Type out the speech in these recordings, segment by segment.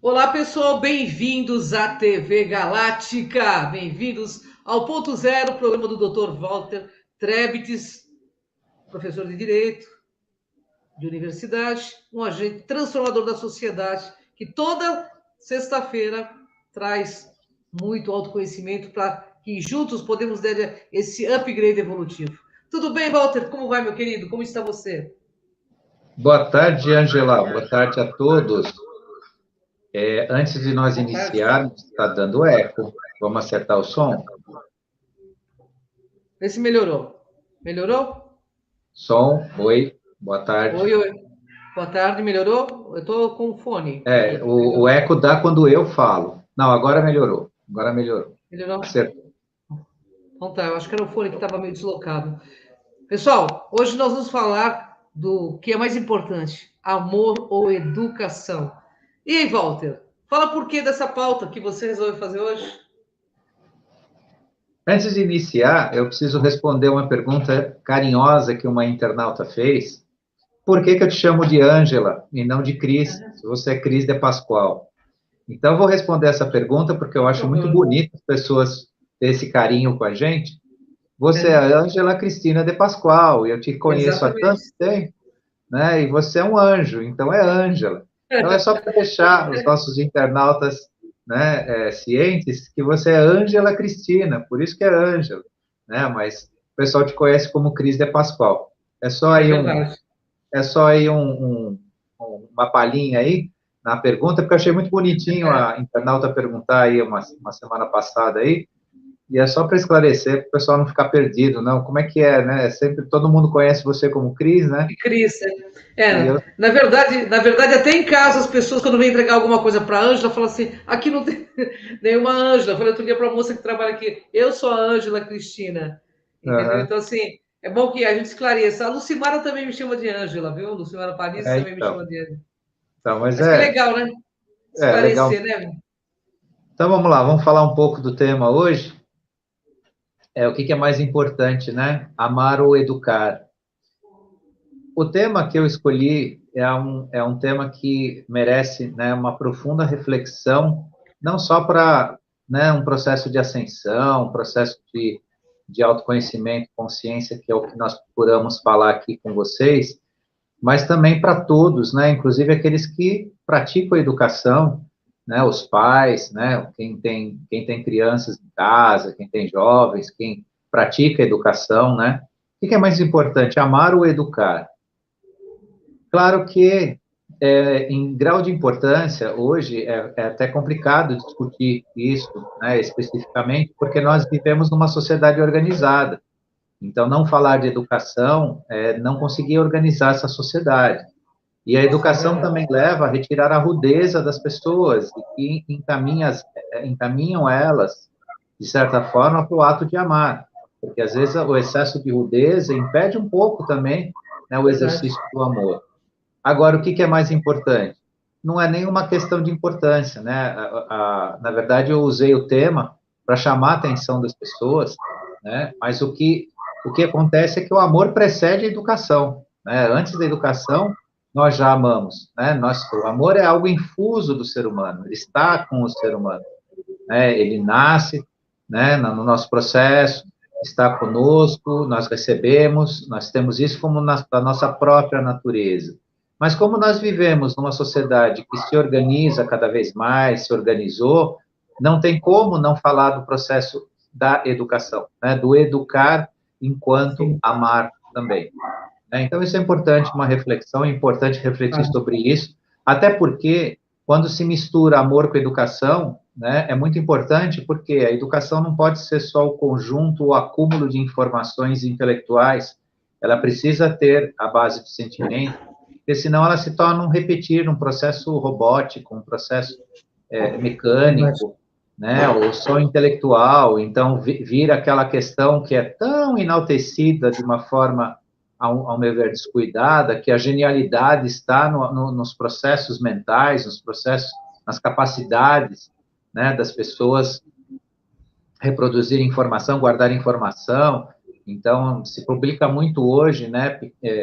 Olá, pessoal, bem-vindos à TV Galáctica, bem-vindos ao Ponto Zero, programa do Dr. Walter Trebtes, professor de Direito, de Universidade, um agente transformador da sociedade, que toda sexta-feira traz muito autoconhecimento para que juntos podemos dar esse upgrade evolutivo. Tudo bem, Walter? Como vai, meu querido? Como está você? Boa tarde, Angela. Boa tarde a todos. Antes de nós Boa tarde. iniciarmos, está dando eco. Vamos acertar o som? Vê se melhorou. Melhorou? Som, oi, boa tarde. Oi, oi. Boa tarde, melhorou? Eu estou com fone aqui. O eco dá quando eu falo. Não, agora melhorou. Agora melhorou. Melhorou? Acertou. Então tá, eu acho que era o fone que estava meio deslocado. Pessoal, hoje nós vamos falar do que é mais importante, amor ou educação. E aí, Walter, fala por que dessa pauta que você resolveu fazer hoje? Antes de iniciar, eu preciso responder uma pergunta carinhosa que uma internauta fez. Por que eu te chamo de Ângela e não de Cris, se você é Cris de Pascoal? Então, eu vou responder essa pergunta porque eu acho muito bonito as pessoas terem esse carinho com a gente. Você é a Ângela Cristina de Pascoal, e eu te conheço há tanto Exatamente. tempo, né? E você é um anjo, então é Ângela. Então, é só para deixar os nossos internautas, né, cientes que você é Ângela Cristina, por isso que é Ângela, né? Mas o pessoal te conhece como Cris de Pascoal. É só É aí verdade. uma palhinha aí na pergunta, porque eu achei muito bonitinho a internauta perguntar aí uma semana passada aí, e é só para esclarecer, para o pessoal não ficar perdido, não. Como é que é, né? Sempre todo mundo conhece você como Cris, né? E Cris, E eu, na verdade, até em casa as pessoas, quando vêm entregar alguma coisa para a Ângela, falam assim: aqui não tem nenhuma Ângela. Eu falei outro dia para a moça que trabalha aqui, eu sou a Ângela Cristina. Entendeu? Aham. Então, assim, é bom que a gente esclareça. A Lucimara também me chama de Ângela, viu? Lucimara Paris também me Então, chama de Ângela. mas Acho que é legal, né? legal. Esclarecer, né? Então vamos lá, vamos falar um pouco do tema hoje. O que é mais importante, né? Amar ou educar? O tema que eu escolhi é um tema que merece, né, uma profunda reflexão, não só para, né, um processo de ascensão, um processo de autoconhecimento, consciência, que é o que nós procuramos falar aqui com vocês, mas também para todos, né, inclusive aqueles que praticam a educação, né, os pais, né, quem tem crianças em casa, quem tem jovens, quem pratica a educação, né? O que é mais importante, amar ou educar? Claro que, em grau de importância, hoje é até complicado discutir isso, né, especificamente, porque nós vivemos numa sociedade organizada. Então, não falar de educação é não conseguir organizar essa sociedade. E a É educação verdade. também leva a retirar a rudeza das pessoas e que encaminham elas, de certa forma, para o ato de amar. Porque, às vezes, o excesso de rudeza impede um pouco também, né, o Verdade. exercício do amor. Agora, o que é mais importante? Não é nenhuma questão de importância, né? Na verdade, eu usei o tema para chamar a atenção das pessoas, né? Mas o que acontece é que o amor precede a educação, né? Antes da educação, nós já amamos, né? O amor é algo infuso do ser humano, ele está com o ser humano, né? Ele nasce, né, no nosso processo, está conosco, nós recebemos, nós temos isso como da nossa própria natureza. Mas como nós vivemos numa sociedade que se organiza cada vez mais, se organizou, não tem como não falar do processo da educação, né, do educar enquanto Sim. amar também. Então, isso é importante, uma reflexão, é importante refletir Ah, sobre isso, até porque, quando se mistura amor com educação, né, é muito importante, porque a educação não pode ser só o conjunto, o acúmulo de informações intelectuais, ela precisa ter a base de sentimento, porque senão ela se torna um repetir, um processo robótico, um processo verdade. mecânico, né, ou só intelectual, então vira aquela questão que é tão enaltecida de uma forma ao meu ver, descuidada, que a genialidade está nos processos mentais, nos processos, nas capacidades, né, das pessoas reproduzir informação, guardar informação. Então, se publica muito hoje, né,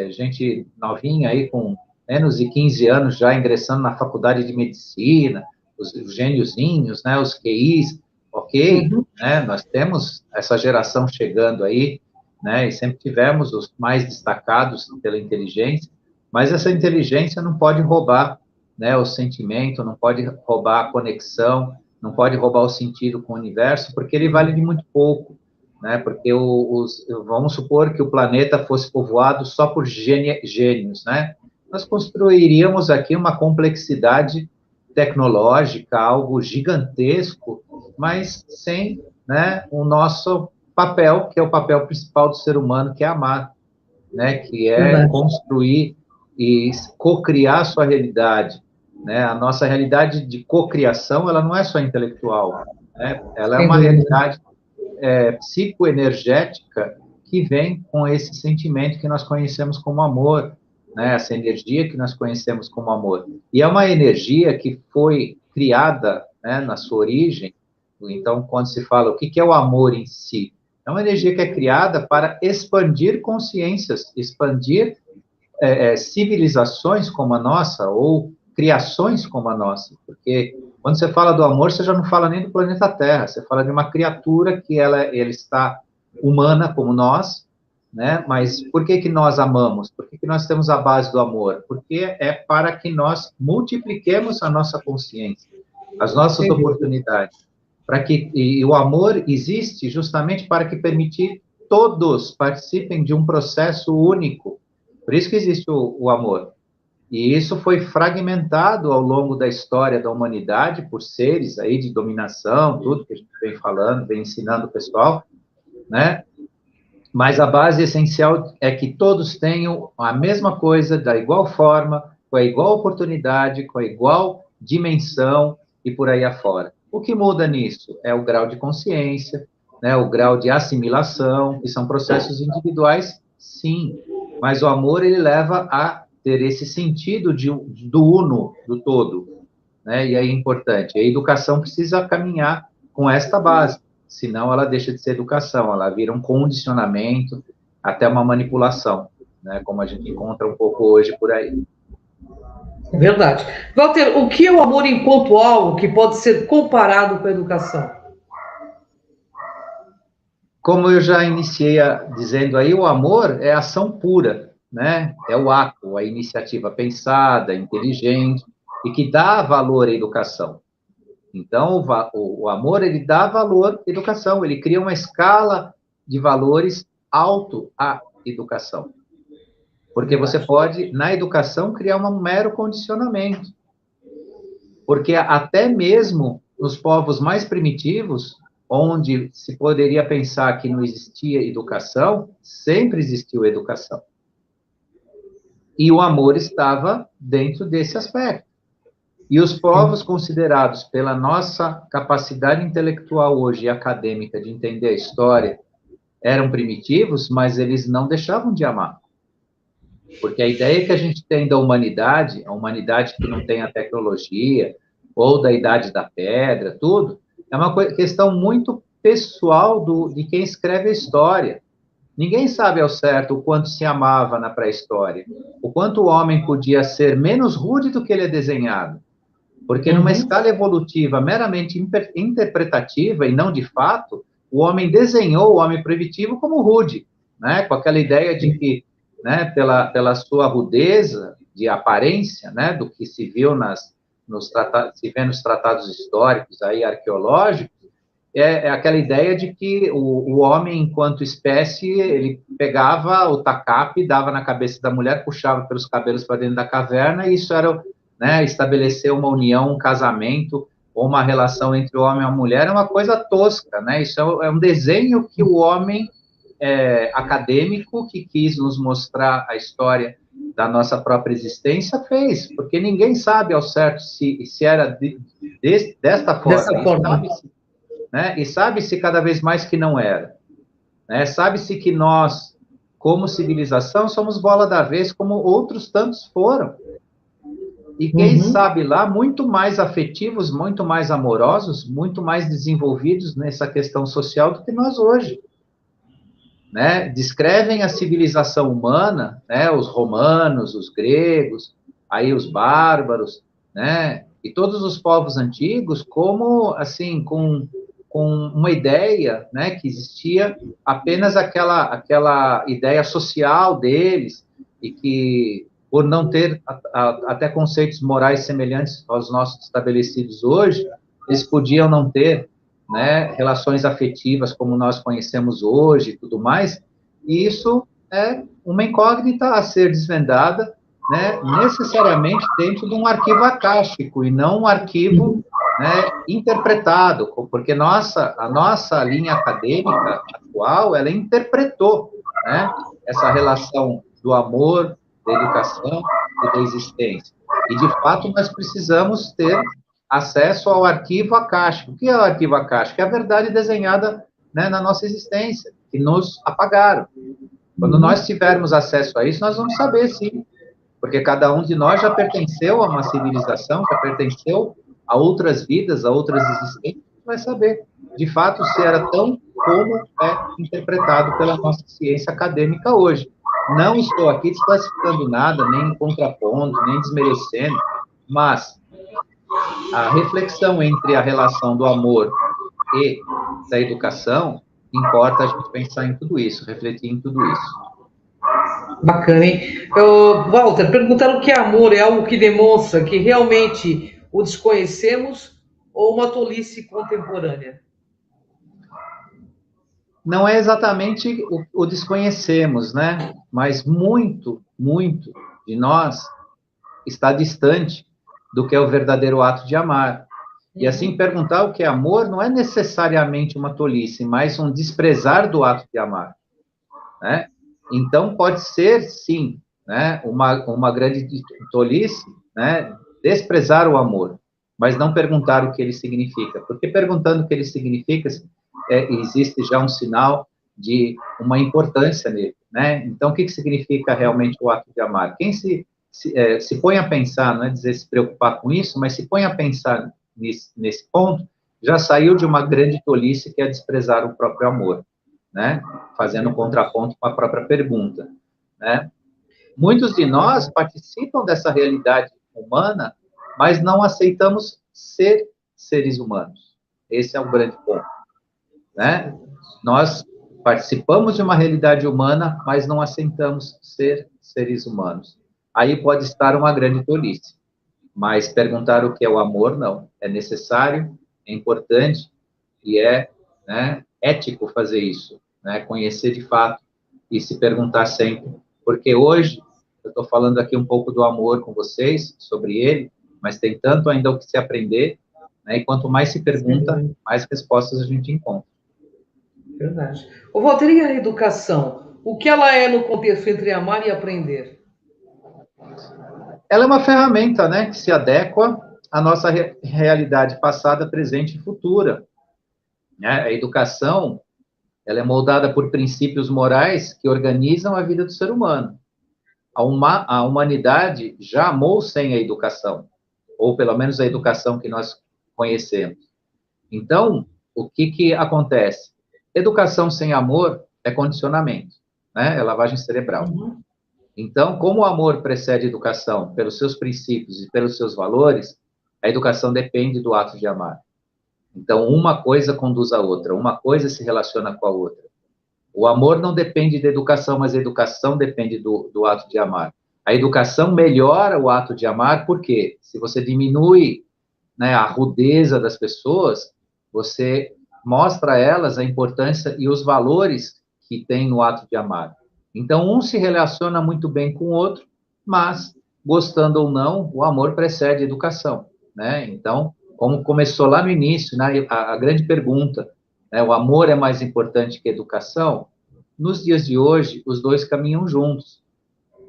gente novinha aí com menos de 15 anos já ingressando na faculdade de medicina, os gêniozinhos, né, os QIs, ok, né, nós temos essa geração chegando aí, né, e sempre tivemos os mais destacados pela inteligência, mas essa inteligência não pode roubar, né, o sentimento, não pode roubar a conexão, não pode roubar o sentido com o universo, porque ele vale de muito pouco, né, porque vamos supor que o planeta fosse povoado só por gênios, né, nós construiríamos aqui uma complexidade tecnológica, algo gigantesco, mas sem, né, o nosso papel, que é o papel principal do ser humano, que é amar, né, que é construir e co-criar a sua realidade, né? A nossa realidade de cocriação, ela não é só intelectual, né? Ela é uma realidade psicoenergética que vem com esse sentimento que nós conhecemos como amor, né? Essa energia que nós conhecemos como amor. E é uma energia que foi criada, né, na sua origem. Então, quando se fala o que é o amor em si, é uma energia que é criada para expandir consciências, expandir civilizações como a nossa, ou criações como a nossa, porque quando você fala do amor, você já não fala nem do planeta Terra, você fala de uma criatura que ela está humana como nós, né? Mas por que nós amamos? Por que nós temos a base do amor? Porque é para que nós multipliquemos a nossa consciência, as nossas oportunidades, e o amor existe justamente para que permitir todos participem de um processo único. Por isso que existe o amor. E isso foi fragmentado ao longo da história da humanidade por seres aí de dominação, tudo que a gente vem falando, vem ensinando o pessoal, né? Mas a base essencial é que todos tenham a mesma coisa, da igual forma, com a igual oportunidade, com a igual dimensão e por aí afora. O que muda nisso é o grau de consciência, né, o grau de assimilação, que são processos individuais, sim, mas o amor, ele leva a ter esse sentido do uno, do todo, né, e aí é importante, a educação precisa caminhar com esta base, senão ela deixa de ser educação, ela vira um condicionamento, até uma manipulação, né, como a gente encontra um pouco hoje por aí. Verdade. Walter, o que é o amor enquanto algo que pode ser comparado com a educação? Como eu já iniciei dizendo aí, o amor é ação pura, né? É o ato, a iniciativa pensada, inteligente, e que dá valor à educação. Então, o amor, ele dá valor à educação, ele cria uma escala de valores alto à educação. Porque você pode, na educação, criar um mero condicionamento. Porque até mesmo nos povos mais primitivos, onde se poderia pensar que não existia educação, sempre existiu educação. E o amor estava dentro desse aspecto. E os povos considerados pela nossa capacidade intelectual hoje e acadêmica de entender a história eram primitivos, mas eles não deixavam de amar. Porque a ideia que a gente tem da humanidade, a humanidade que não tem a tecnologia, ou da idade da pedra, tudo, é uma questão muito pessoal de quem escreve a história. Ninguém sabe ao certo o quanto se amava na pré-história, o quanto o homem podia ser menos rude do que ele é desenhado. Porque numa escala evolutiva meramente interpretativa e não de fato, o homem desenhou o homem primitivo como rude, né? Com aquela ideia de que, né, pela sua rudeza de aparência, né, do que se viu nos tratados históricos aí arqueológicos, é aquela ideia de que o homem, enquanto espécie, ele pegava o tacape, dava na cabeça da mulher, puxava pelos cabelos para dentro da caverna, e isso era, né, estabelecer uma união, um casamento, ou uma relação entre o homem e a mulher, é uma coisa tosca, né? Isso é um desenho que o homem acadêmico, que quis nos mostrar a história da nossa própria existência, fez, porque ninguém sabe ao certo se era desta forma. Dessa forma. Né? E sabe-se cada vez mais que não era. Né? Sabe-se que nós, como civilização, somos bola da vez, como outros tantos foram. E quem sabe lá, muito mais afetivos, muito mais amorosos, muito mais desenvolvidos nessa questão social do que nós hoje. Né? Descrevem a civilização humana, né? Os romanos, os gregos, aí os bárbaros, né? E todos os povos antigos, como, assim, com uma ideia, né, que existia apenas aquela ideia social deles, e que, por não ter até conceitos morais semelhantes aos nossos estabelecidos hoje, eles podiam não ter, né, relações afetivas como nós conhecemos hoje e tudo mais, e isso é uma incógnita a ser desvendada, né, necessariamente dentro de um arquivo acástico, e não um arquivo, né, interpretado, porque a nossa linha acadêmica atual, ela interpretou, né, essa relação do amor, da educação e da existência. E, de fato, nós precisamos ter acesso ao arquivo acástico. O que é o arquivo acástico? É a verdade desenhada, né, na nossa existência, que nos apagaram. Quando nós tivermos acesso a isso, nós vamos saber, sim, porque cada um de nós já pertenceu a uma civilização, já pertenceu a outras vidas, a outras existências, vai saber, de fato, se era tão como é interpretado pela nossa ciência acadêmica hoje. Não estou aqui desclassificando nada, nem contrapondo, nem desmerecendo, mas a reflexão entre a relação do amor e da educação, importa a gente pensar em tudo isso, refletir em tudo isso. Bacana, hein? Walter, perguntaram que amor é algo que demonstra que realmente o desconhecemos ou uma tolice contemporânea? Não é exatamente o desconhecemos, né? Mas muito, muito de nós está distante do que é o verdadeiro ato de amar. E assim, perguntar o que é amor não é necessariamente uma tolice, mas um desprezar do ato de amar, né? Então, pode ser, sim, né, uma grande tolice, né, desprezar o amor, mas não perguntar o que ele significa, porque perguntando o que ele significa, existe já um sinal de uma importância nele, né? Então, o que significa realmente o ato de amar? Quem se põe a pensar, não é dizer se preocupar com isso, mas se põe a pensar nesse ponto, já saiu de uma grande tolice que é desprezar o próprio amor, né? Fazendo um contraponto com a própria pergunta, né? Muitos de nós participam dessa realidade humana, mas não aceitamos ser seres humanos. Esse é o grande ponto, né? Nós participamos de uma realidade humana, mas não aceitamos ser seres humanos. Aí pode estar uma grande tolice. Mas perguntar o que é o amor, não. É necessário, é importante e é, né, ético fazer isso, né? Conhecer de fato e se perguntar sempre. Porque hoje, eu estou falando aqui um pouco do amor com vocês, sobre ele, mas tem tanto ainda o que se aprender, né? E quanto mais se pergunta, mais respostas a gente encontra. Verdade. Ô, Walter, e a educação? O que ela é no contexto entre amar e aprender? Ela é uma ferramenta, né, que se adequa à nossa realidade passada, presente e futura, né? A educação, ela é moldada por princípios morais que organizam a vida do ser humano. A humanidade já amou sem a educação, ou pelo menos a educação que nós conhecemos. Então, o que acontece? Educação sem amor é condicionamento, né? É lavagem cerebral. Então, como o amor precede a educação pelos seus princípios e pelos seus valores, a educação depende do ato de amar. Então, uma coisa conduz a outra, uma coisa se relaciona com a outra. O amor não depende da educação, mas a educação depende do ato de amar. A educação melhora o ato de amar, porque se você diminui, né, a rudeza das pessoas, você mostra a elas a importância e os valores que tem no ato de amar. Então, um se relaciona muito bem com o outro, mas, gostando ou não, o amor precede a educação, né? Então, como começou lá no início, né, a grande pergunta, né, o amor é mais importante que a educação? Nos dias de hoje, os dois caminham juntos,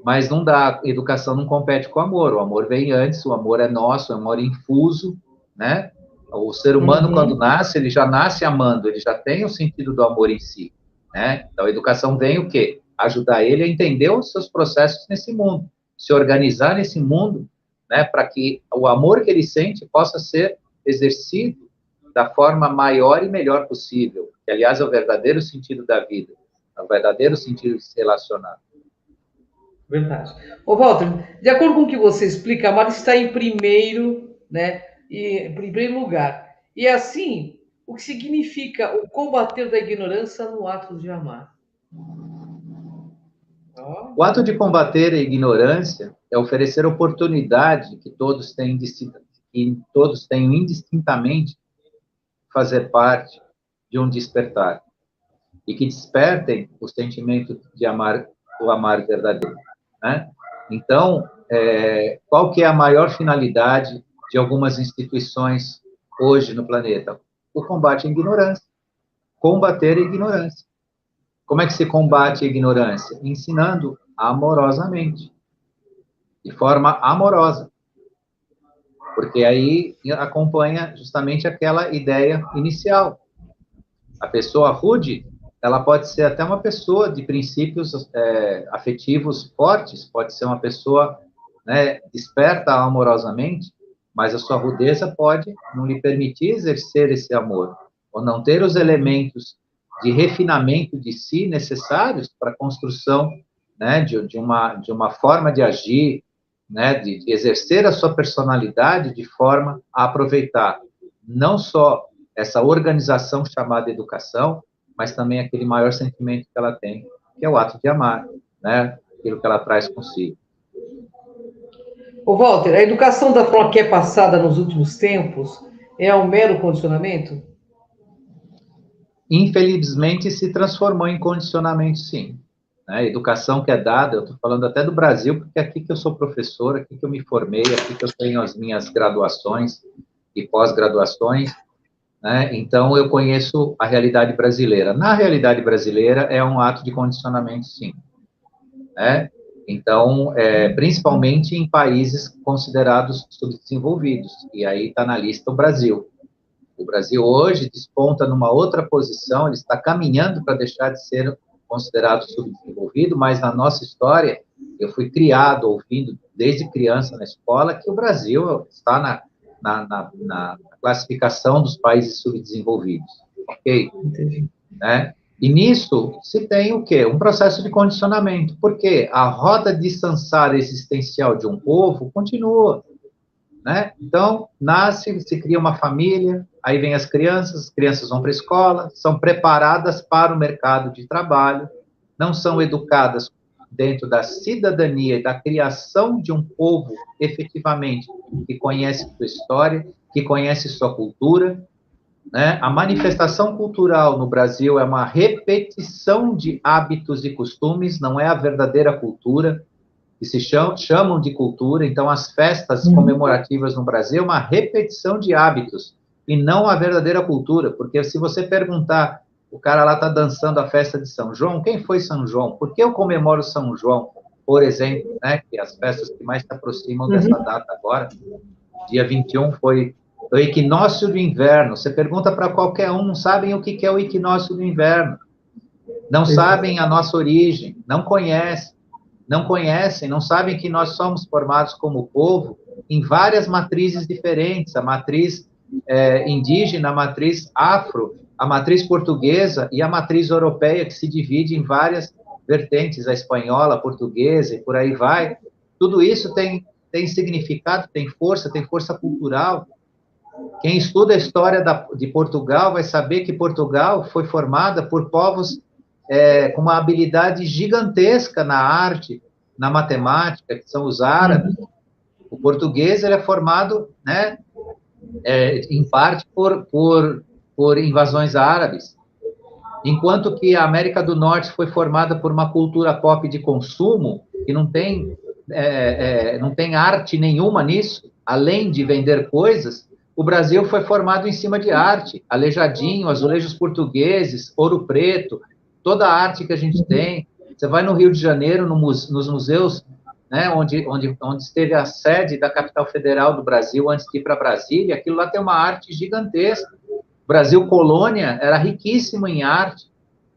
mas não dá, a educação não compete com o amor vem antes, o amor é nosso, o amor é infuso, né? O ser humano, quando nasce, ele já nasce amando, ele já tem o sentido do amor em si, né? Então, a educação vem o quê? Ajudar ele a entender os seus processos nesse mundo, se organizar nesse mundo, né, para que o amor que ele sente possa ser exercido da forma maior e melhor possível, que, aliás, é o verdadeiro sentido da vida, é o verdadeiro sentido de se relacionar. Verdade. Ô, Walter, de acordo com o que você explica, amar está em primeiro né? E, em primeiro lugar. E assim, o que significa o combater da ignorância no ato de amar? O ato de combater a ignorância é oferecer oportunidade que todos têm indistintamente fazer parte de um despertar e que despertem o sentimento de amar, o amar verdadeiro, né? Então, qual que é a maior finalidade de algumas instituições hoje no planeta? O combate à ignorância, combater a ignorância. Como é que se combate a ignorância? Ensinando amorosamente, de forma amorosa, porque aí acompanha justamente aquela ideia inicial. A pessoa rude, ela pode ser até uma pessoa de princípios afetivos fortes, pode ser uma pessoa, né, desperta amorosamente, mas a sua rudeza pode não lhe permitir exercer esse amor, ou não ter os elementos de refinamento de si necessários para a construção, né, de uma forma de agir, né, de exercer a sua personalidade de forma a aproveitar não só essa organização chamada educação, mas também aquele maior sentimento que ela tem, que é o ato de amar, né, aquilo que ela traz consigo. Ô, Walter, a educação da forma que é passada nos últimos tempos é um mero condicionamento? Infelizmente, se transformou em condicionamento, sim. Né? A educação que é dada, eu estou falando até do Brasil, porque é aqui que eu sou professor, aqui que eu me formei, aqui que eu tenho as minhas graduações e pós-graduações, né? Então, eu conheço a realidade brasileira. Na realidade brasileira, é um ato de condicionamento, sim. Né? Então, principalmente em países considerados subdesenvolvidos, e aí está na lista o Brasil. O Brasil hoje desponta numa outra posição, ele está caminhando para deixar de ser considerado subdesenvolvido, mas na nossa história, eu fui criado ouvindo desde criança na escola que o Brasil está na classificação dos países subdesenvolvidos, ok? Entendi. Né? E nisso se tem o quê? Um processo de condicionamento, porque a roda de samsara existencial de um povo continua, né? Então, nasce, se cria uma família, aí vem as crianças vão para a escola, são preparadas para o mercado de trabalho, não são educadas dentro da cidadania e da criação de um povo, efetivamente, que conhece sua história, que conhece sua cultura, né? A manifestação cultural no Brasil é uma repetição de hábitos e costumes, não é a verdadeira cultura, que se chamam de cultura. Então, as festas comemorativas no Brasil é uma repetição de hábitos e não a verdadeira cultura, porque se você perguntar, o cara lá está dançando a festa de São João, quem foi São João? Por que eu comemoro São João, por exemplo, né, que é as festas que mais se aproximam dessa data agora, dia 21 foi o equinócio do inverno. Você pergunta para qualquer um, não sabem o que é o equinócio do inverno, não sabem a nossa origem, não conhecem, não sabem que nós somos formados como povo em várias matrizes diferentes, a matriz indígena, a matriz afro, a matriz portuguesa e a matriz europeia, que se divide em várias vertentes, a espanhola, a portuguesa e por aí vai. Tudo isso tem significado, tem força cultural. Quem estuda a história de Portugal vai saber que Portugal foi formada por povos com uma habilidade gigantesca na arte, na matemática, que são os árabes. O português ele é formado, né, em parte por invasões árabes, enquanto que a América do Norte foi formada por uma cultura pop de consumo, que não tem arte nenhuma nisso, além de vender coisas. O Brasil foi formado em cima de arte, Aleijadinho, azulejos portugueses, Ouro Preto, toda a arte que a gente tem. Você vai no Rio de Janeiro, nos museus, né, onde esteve a sede da capital federal do Brasil, antes de ir para Brasília, aquilo lá tem uma arte gigantesca. O Brasil colônia era riquíssimo em arte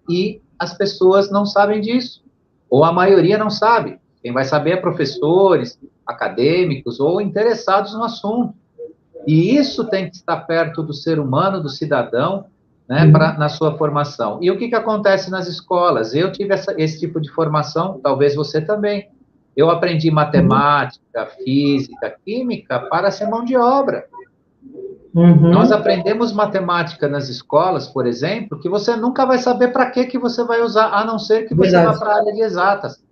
e as pessoas não sabem disso, ou a maioria não sabe. Quem vai saber é professores, acadêmicos ou interessados no assunto. E isso tem que estar perto do ser humano, do cidadão, né, na sua formação. E o que acontece nas escolas? Eu tive esse tipo de formação, talvez você também. Eu aprendi matemática, física, química para ser mão de obra. Nós aprendemos matemática nas escolas, por exemplo, que você nunca vai saber para que você vai usar, a não ser que você vá para a área de exatas.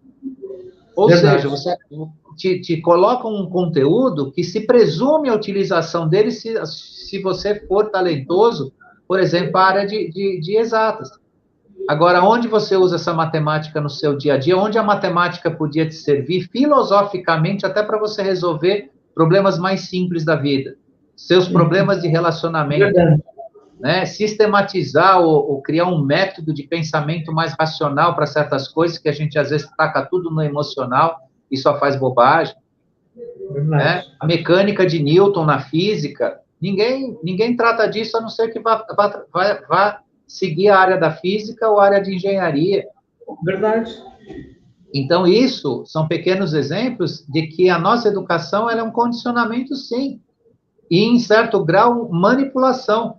Ou seja, você te coloca um conteúdo que se presume a utilização dele se você for talentoso, por exemplo, a área de exatas. Agora, onde você usa essa matemática no seu dia a dia? Onde a matemática podia te servir filosoficamente até para você resolver problemas mais simples da vida? Seus problemas de relacionamento. Né? Sistematizar ou criar um método de pensamento mais racional para certas coisas que a gente, às vezes, taca tudo no emocional e só faz bobagem. Né? A mecânica de Newton na física, ninguém trata disso a não ser que vá seguir a área da física ou a área de engenharia. Verdade. Então, isso são pequenos exemplos de que a nossa educação ela é um condicionamento, sim, e, em certo grau, manipulação.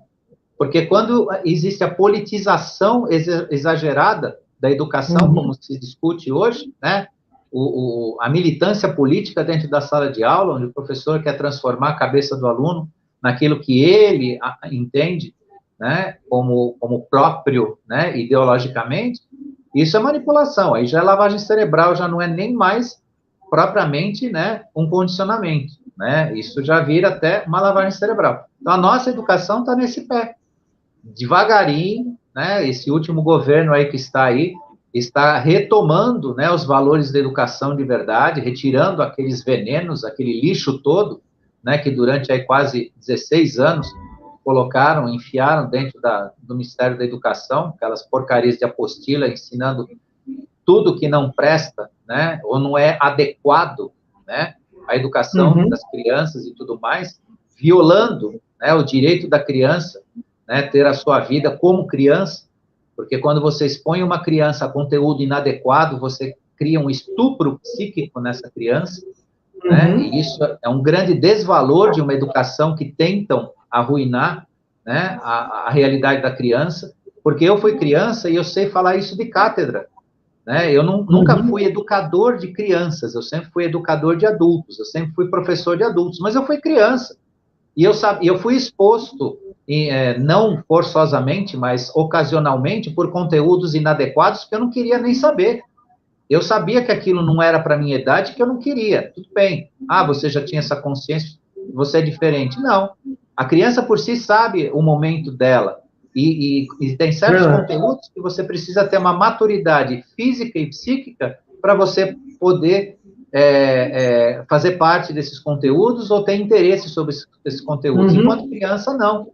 Porque quando existe a politização exagerada da educação, como se discute hoje, né? A militância política dentro da sala de aula, onde o professor quer transformar a cabeça do aluno naquilo que ele entende, né, como próprio, né, ideologicamente, isso é manipulação, aí já é lavagem cerebral, já não é nem mais propriamente, né, um condicionamento, né, isso já vira até uma lavagem cerebral. Então, a nossa educação está nesse pé, devagarinho, né, esse último governo aí que está aí, está retomando, né, os valores da educação de verdade, retirando aqueles venenos, aquele lixo todo, né, que durante aí quase 16 anos colocaram, enfiaram dentro do Ministério da Educação, aquelas porcarias de apostila, ensinando tudo que não presta, né, ou não é adequado, né, à educação das crianças e tudo mais, violando, né, o direito da criança, né, ter a sua vida como criança, porque quando você expõe uma criança a conteúdo inadequado, você cria um estupro psíquico nessa criança, né, e isso é um grande desvalor de uma educação que tentam arruinar, né, a realidade da criança, porque eu fui criança e eu sei falar isso de cátedra, né, eu nunca fui educador de crianças, eu sempre fui educador de adultos, eu sempre fui professor de adultos, mas eu fui criança, e eu fui exposto, não forçosamente, mas ocasionalmente, por conteúdos inadequados que eu não queria nem saber. Eu sabia que aquilo não era para a minha idade, que eu não queria. Tudo bem. Ah, você já tinha essa consciência, você é diferente. Não. A criança por si sabe o momento dela. E tem certos conteúdos que você precisa ter uma maturidade física e psíquica para você poder fazer parte desses conteúdos ou ter interesse sobre esses conteúdos. Enquanto criança, não.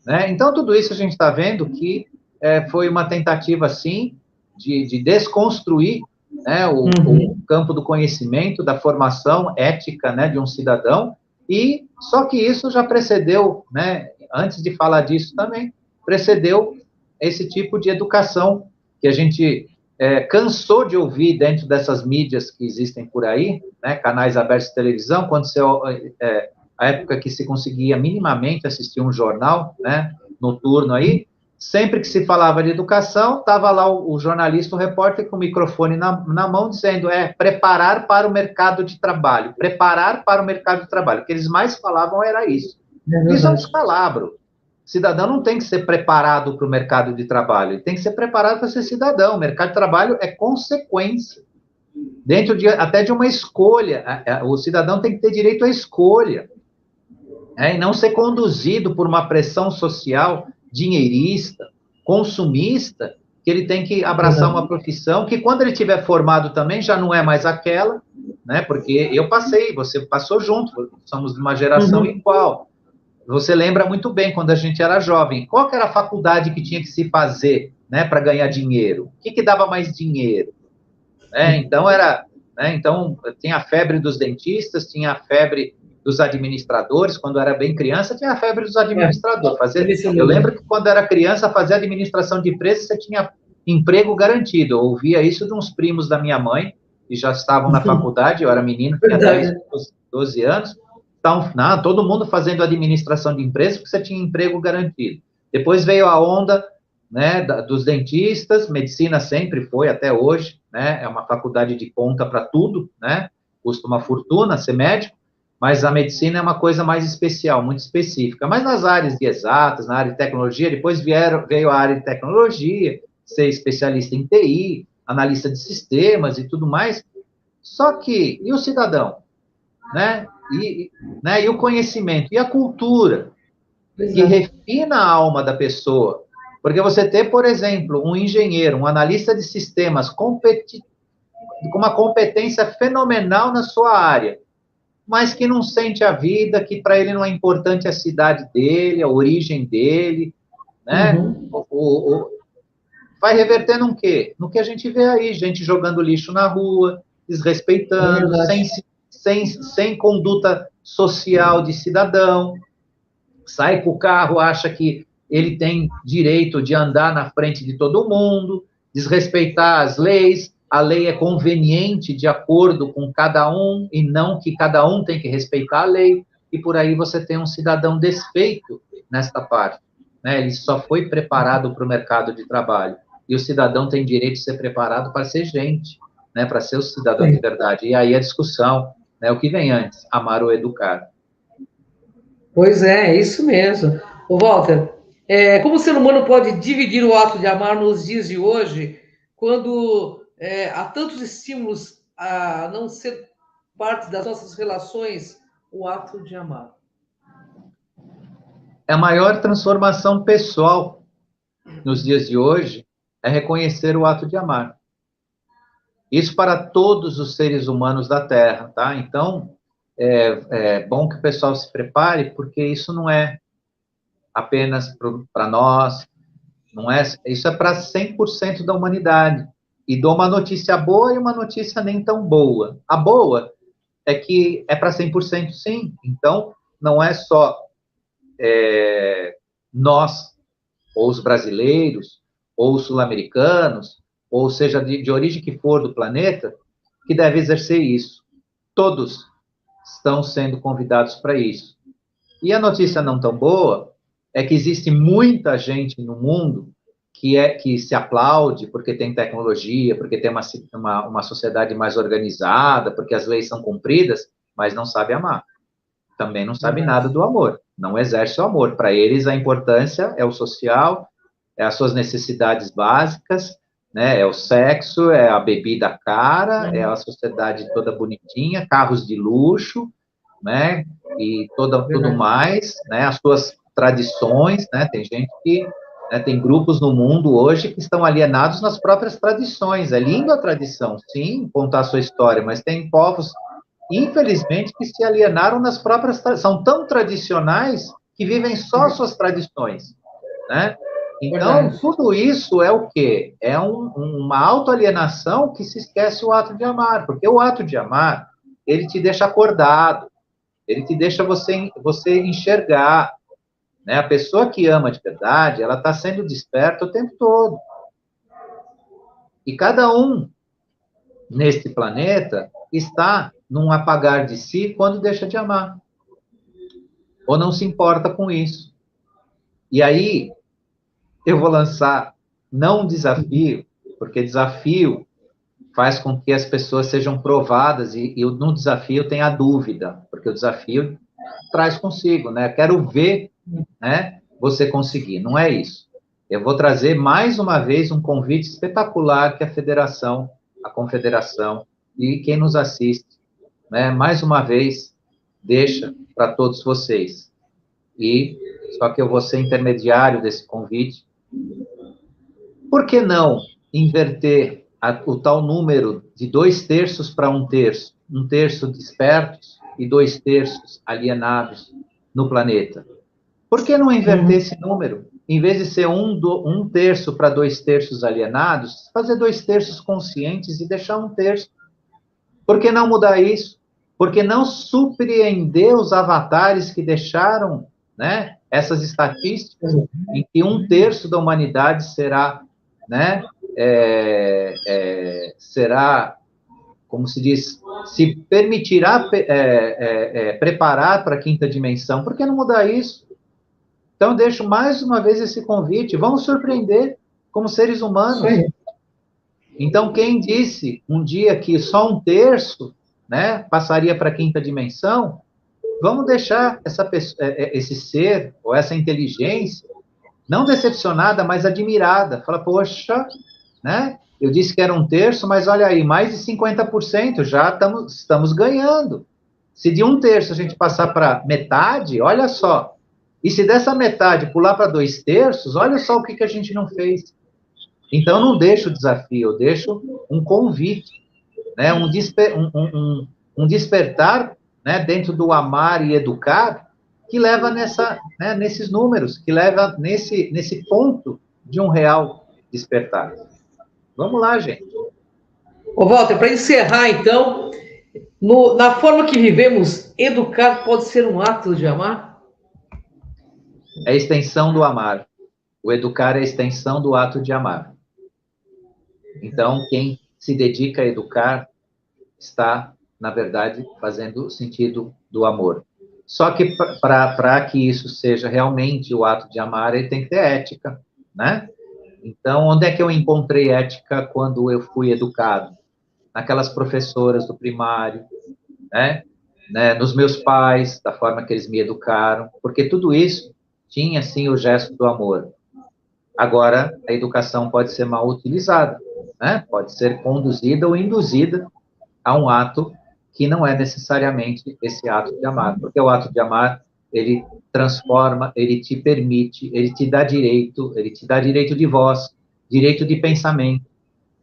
Né? Então, tudo isso a gente está vendo que foi uma tentativa, sim, de desconstruir, né, o campo do conhecimento, da formação ética, né, de um cidadão, e só que isso já precedeu, né, antes de falar disso também, precedeu esse tipo de educação que a gente cansou de ouvir dentro dessas mídias que existem por aí, né, canais abertos de televisão, quando você... a época que se conseguia minimamente assistir um jornal, né, noturno aí, sempre que se falava de educação, estava lá o jornalista, o repórter com o microfone na mão, dizendo, preparar para o mercado de trabalho, preparar para o mercado de trabalho. O que eles mais falavam era isso. Isso é um descalabro. O cidadão não tem que ser preparado para o mercado de trabalho, ele tem que ser preparado para ser cidadão. O mercado de trabalho é consequência. Dentro até de uma escolha, o cidadão tem que ter direito à escolha. E não ser conduzido por uma pressão social dinheirista, consumista, que ele tem que abraçar uma profissão que, quando ele tiver formado também, já não é mais aquela, né? Porque eu passei, você passou junto, somos de uma geração igual. Você lembra muito bem, quando a gente era jovem, qual que era a faculdade que tinha que se fazer, né, para ganhar dinheiro? O que dava mais dinheiro? Então, então, tinha a febre dos dentistas, tinha a febre dos administradores. Quando eu era bem criança, tinha a febre dos administradores. Eu lembro que, quando era criança, fazer administração de empresa, você tinha emprego garantido. Eu ouvia isso de uns primos da minha mãe, que já estavam na faculdade, eu era menino, tinha 10, 12 anos. Então, todo mundo fazendo administração de empresa, porque você tinha emprego garantido. Depois veio a onda, né, dos dentistas, medicina sempre foi, até hoje, né, é uma faculdade de ponta para tudo, né, custa uma fortuna ser médico. mas a medicina é uma coisa mais especial, muito específica. Mas nas áreas de exatas, na área de tecnologia, depois veio a área de tecnologia, ser especialista em TI, analista de sistemas e tudo mais. Só que, e o cidadão? Né? E o conhecimento, e a cultura, que refina a alma da pessoa. Porque você ter, por exemplo, um engenheiro, um analista de sistemas com uma competência fenomenal na sua área, mas que não sente a vida, que para ele não é importante a cidade dele, a origem dele, né? Vai reverter no quê? No que a gente vê aí, gente jogando lixo na rua, desrespeitando, sem conduta social de cidadão, sai com o carro, acha que ele tem direito de andar na frente de todo mundo, desrespeitar as leis, a lei é conveniente de acordo com cada um, e não que cada um tem que respeitar a lei, e por aí você tem um cidadão desfeito nesta parte. Né? Ele só foi preparado para o mercado de trabalho, e o cidadão tem direito de ser preparado para ser gente, né? Para ser o cidadão de verdade. E aí a discussão, né? O que vem antes, amar ou educar? Pois é isso mesmo. Ô, Walter, como o ser humano pode dividir o ato de amar nos dias de hoje, quando há tantos estímulos a não ser parte das nossas relações, o ato de amar? A maior transformação pessoal nos dias de hoje é reconhecer o ato de amar. Isso para todos os seres humanos da Terra, tá? Então, é bom que o pessoal se prepare, porque isso não é apenas para nós, não é, isso é para 100% da humanidade. E dou uma notícia boa e uma notícia nem tão boa. A boa é que é para 100% sim. Então, não é só nós, ou os brasileiros, ou os sul-americanos, ou seja, de origem que for do planeta, que deve exercer isso. Todos estão sendo convidados para isso. E a notícia não tão boa é que existe muita gente no mundo que se aplaude porque tem tecnologia, porque tem uma sociedade mais organizada, porque as leis são cumpridas, mas não sabe amar. Também não sabe nada do amor, não exerce o amor. Para eles, a importância é o social, é as suas necessidades básicas, né? É o sexo, é a bebida cara, é a sociedade toda bonitinha, carros de luxo, né? E tudo mais, né? As suas tradições, né? Tem gente que, né, tem grupos no mundo hoje que estão alienados nas próprias tradições. É lindo a tradição, sim, contar a sua história, mas tem povos, infelizmente, que se alienaram nas próprias, são tão tradicionais que vivem só suas tradições, né? Então, tudo isso é o quê? É uma autoalienação que se esquece o ato de amar, porque o ato de amar, ele te deixa acordado, ele te deixa você enxergar, né? A pessoa que ama de verdade, ela está sendo desperta o tempo todo. E cada um neste planeta está num apagar de si quando deixa de amar. Ou não se importa com isso. E aí, eu vou lançar não um desafio, porque desafio faz com que as pessoas sejam provadas e no desafio tem a dúvida, porque o desafio traz consigo, né? Quero ver, né, você conseguir. Não é isso. Eu vou trazer mais uma vez um convite espetacular que a federação, a confederação e quem nos assiste, né, mais uma vez deixa para todos vocês. E só que eu vou ser intermediário desse convite. Por que não inverter o tal número de 2/3 para 1/3? 1/3 despertos e 2/3 alienados no planeta. Por que não inverter esse número? Em vez de ser 1/3 para 2/3 alienados, fazer 2/3 conscientes e deixar 1/3. Por que não mudar isso? Por que não surpreender os avatares que deixaram, né, essas estatísticas em que 1/3 da humanidade será, né, será, como se diz, se permitirá preparar para a quinta dimensão? Por que não mudar isso? Então, deixo mais uma vez esse convite. Vamos surpreender como seres humanos. Então, quem disse um dia que só 1/3, né, passaria para a quinta dimensão, vamos deixar esse ser, ou essa inteligência, não decepcionada, mas admirada. Fala, poxa, né? Eu disse que era 1/3, mas olha aí, mais de 50%, já estamos ganhando. Se de 1/3 a gente passar para metade, olha só. E se dessa metade pular para 2/3, olha só o que a gente não fez. Então, eu não deixo o desafio, eu deixo um convite, né? Um despertar, né? Dentro do amar e educar, que leva nesses números, que leva nesse ponto de um real despertar. Vamos lá, gente. Ô, Walter, para encerrar, então, na forma que vivemos, educar pode ser um ato de amar? É a extensão do amar. O educar é a extensão do ato de amar. Então, quem se dedica a educar está, na verdade, fazendo o sentido do amor. Só que para que isso seja realmente o ato de amar, ele tem que ter ética, né? Então, onde é que eu encontrei ética quando eu fui educado? Naquelas professoras do primário, né? Nos meus pais, da forma que eles me educaram, porque tudo isso tinha, sim, o gesto do amor. Agora, a educação pode ser mal utilizada, né? Pode ser conduzida ou induzida a um ato que não é necessariamente esse ato de amar, porque o ato de amar, ele transforma, ele te permite, ele te dá direito de voz, direito de pensamento,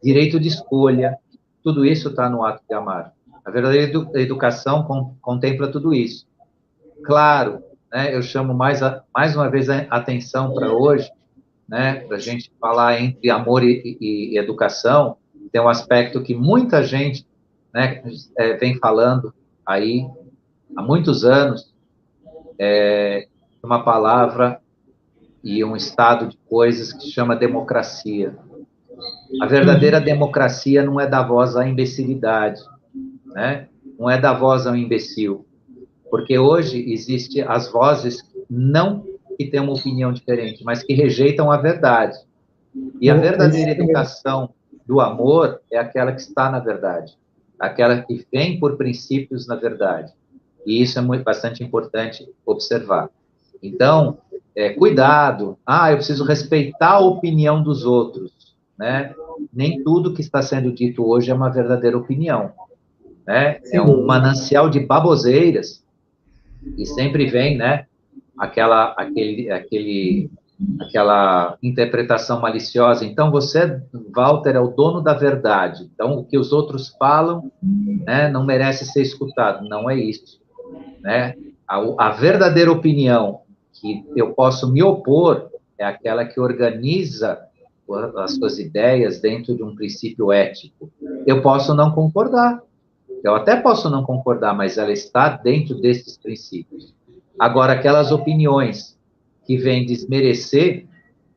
direito de escolha, tudo isso está no ato de amar. A verdadeira educação contempla tudo isso. Claro, né, eu chamo mais uma vez a atenção para hoje, né, para a gente falar entre amor e educação, tem um aspecto que muita gente, né, vem falando aí há muitos anos, uma palavra e um estado de coisas que se chama democracia. A verdadeira democracia não é dar voz à imbecilidade, né? Não é dar voz ao imbecil, porque hoje existem as vozes não que têm uma opinião diferente, mas que rejeitam a verdade. E a verdadeira educação do amor é aquela que está na verdade, aquela que vem por princípios na verdade. E isso é bastante importante observar. Então, cuidado. Eu preciso respeitar a opinião dos outros, né? Nem tudo que está sendo dito hoje é uma verdadeira opinião, né? É um manancial de baboseiras e sempre vem, né? Aquela interpretação maliciosa. Então, você, Walter, é o dono da verdade. Então, o que os outros falam, né, não merece ser escutado. Não é isso, né? A verdadeira opinião que eu posso me opor é aquela que organiza as suas ideias dentro de um princípio ético. Eu posso não concordar. Eu até posso não concordar, mas ela está dentro desses princípios. Agora, aquelas opiniões que vêm desmerecer,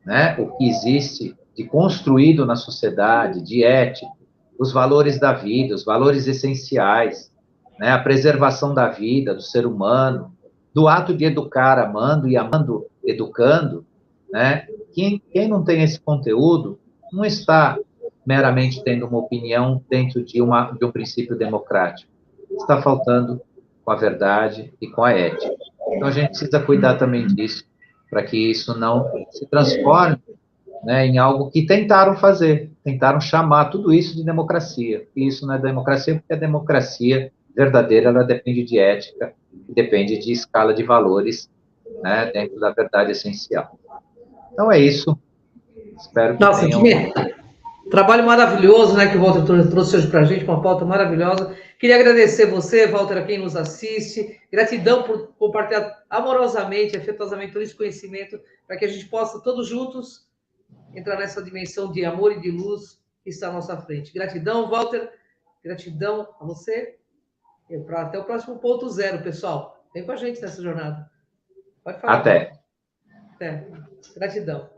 né, o que existe de construído na sociedade, de ético, os valores da vida, os valores essenciais, né, a preservação da vida, do ser humano, do ato de educar amando e amando educando, né? Quem não tem esse conteúdo não está meramente tendo uma opinião dentro de um princípio democrático. Está faltando com a verdade e com a ética. Então, a gente precisa cuidar também disso, para que isso não se transforme, né, em algo que tentaram fazer, tentaram chamar tudo isso de democracia. E isso não é democracia, porque a democracia verdadeira, ela depende de ética, depende de escala de valores, né, dentro da verdade essencial. Então, é isso. Espero que Nossa, tenham... trabalho maravilhoso, né, que o Walter trouxe hoje para a gente, uma pauta maravilhosa. Queria agradecer você, Walter, a quem nos assiste. Gratidão por compartilhar amorosamente, afetuosamente todo esse conhecimento, para que a gente possa, todos juntos, entrar nessa dimensão de amor e de luz que está à nossa frente. Gratidão, Walter. Gratidão a você. Até o próximo ponto zero, pessoal. Vem com a gente nessa jornada. Pode falar, Walter. Até. Até. Gratidão.